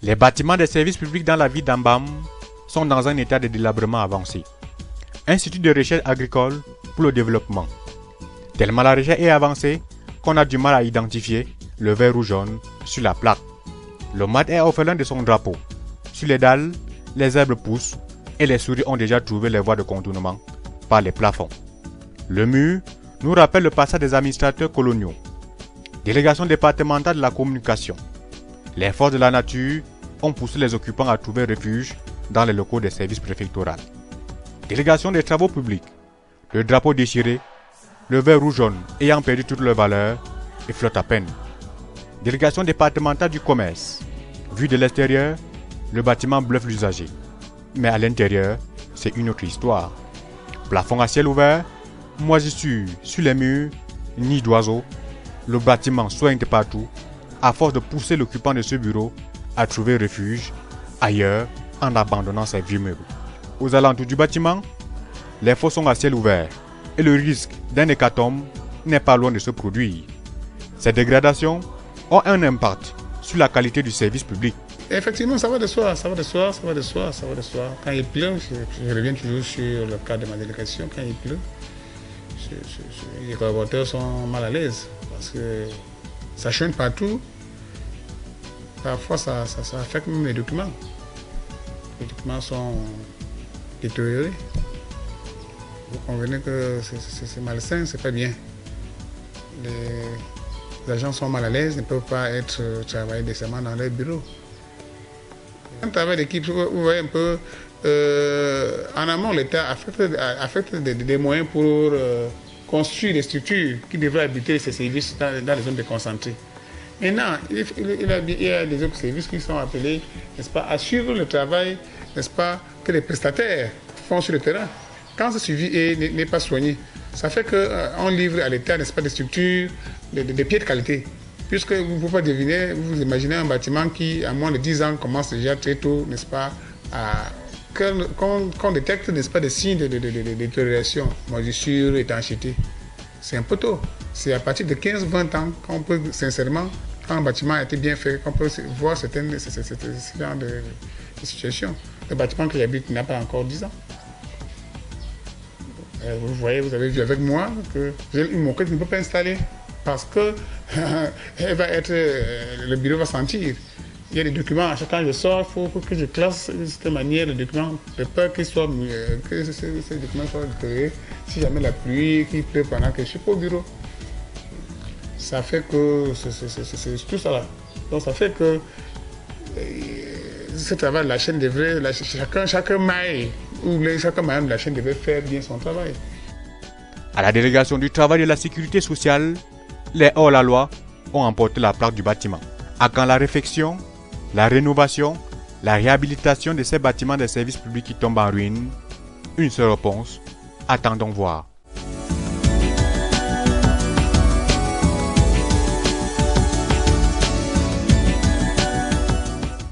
Les bâtiments des services publics dans la ville d'Ambam sont dans un état de délabrement avancé. Institut de recherche agricole pour le développement. Tellement la recherche est avancée qu'on a du mal à identifier le vert ou jaune sur la plaque. Le mat est orphelin de son drapeau. Sur les dalles, les herbes poussent et les souris ont déjà trouvé les voies de contournement par les plafonds. Le mur nous rappelle le passage des administrateurs coloniaux. Délégation départementale de la communication. Les forces de la nature ont poussé les occupants à trouver refuge dans les locaux des services préfectoraux. Délégation des travaux publics. Le drapeau déchiré, le vert ou jaune ayant perdu toute leur valeur et flotte à peine. Délégation départementale du commerce. Vu de l'extérieur, le bâtiment bluffe l'usager. Mais à l'intérieur, c'est une autre histoire. Plafond à ciel ouvert, moisissure sur les murs, nid d'oiseaux. Le bâtiment soigne partout, à force de pousser l'occupant de ce bureau à trouver refuge ailleurs en abandonnant ses vieux meubles. Aux alentours du bâtiment, les feux sont à ciel ouvert et le risque d'un hécatombe n'est pas loin de se produire. Ces dégradations ont un impact sur la qualité du service public. Effectivement, ça va de soi. Quand il pleut, je reviens toujours sur le cas de ma délégation, quand il pleut, les collaborateurs sont mal à l'aise parce que ça chante partout. Parfois, ça affecte même les documents. Les documents sont détériorés. Vous convenez que c'est malsain, c'est pas bien. Les agents sont mal à l'aise, ne peuvent pas travailler décemment dans leur bureau. Un travail d'équipe, vous voyez un peu, en amont, l'État affecte des moyens pour construire des structures qui devraient habiter ces services dans les zones déconcentrées. Maintenant, il y a des autres services qui sont appelés, n'est-ce pas, à suivre le travail, n'est-ce pas, que les prestataires font sur le terrain. Quand ce suivi n'est pas soigné, ça fait qu'on livre à l'État, n'est-ce pas, des structures de pied de qualité. Puisque vous ne pouvez pas deviner, vous imaginez un bâtiment qui, à moins de 10 ans, commence déjà très tôt, n'est-ce pas, qu'on détecte, n'est-ce pas, des signes de détérioration, moisissure, étanchéité. C'est un peu tôt. C'est à partir de 15-20 ans qu'on peut, sincèrement, quand un bâtiment a été bien fait, qu'on peut voir ce genre de situation. Le bâtiment que j'habite n'a pas encore 10 ans. Vous voyez, vous avez vu avec moi que une moquette ne peut pas installer parce que le bureau va sentir. Il y a des documents, à chaque temps que je sors, il faut que je classe de cette manière les documents, de peur que ces documents soient détériorés. Si jamais la pluie, qu'il pleut pendant que je suis pas au bureau. Ça fait que c'est tout ça là. Donc ça fait que ce travail, la chaîne devrait, chaque maille de la chaîne devrait faire bien son travail. À la délégation du travail et de la sécurité sociale, les hors-la-loi ont emporté la plaque du bâtiment. À quand la réfection, la rénovation, la réhabilitation de ces bâtiments des services publics qui tombent en ruine? Une seule réponse, attendons voir.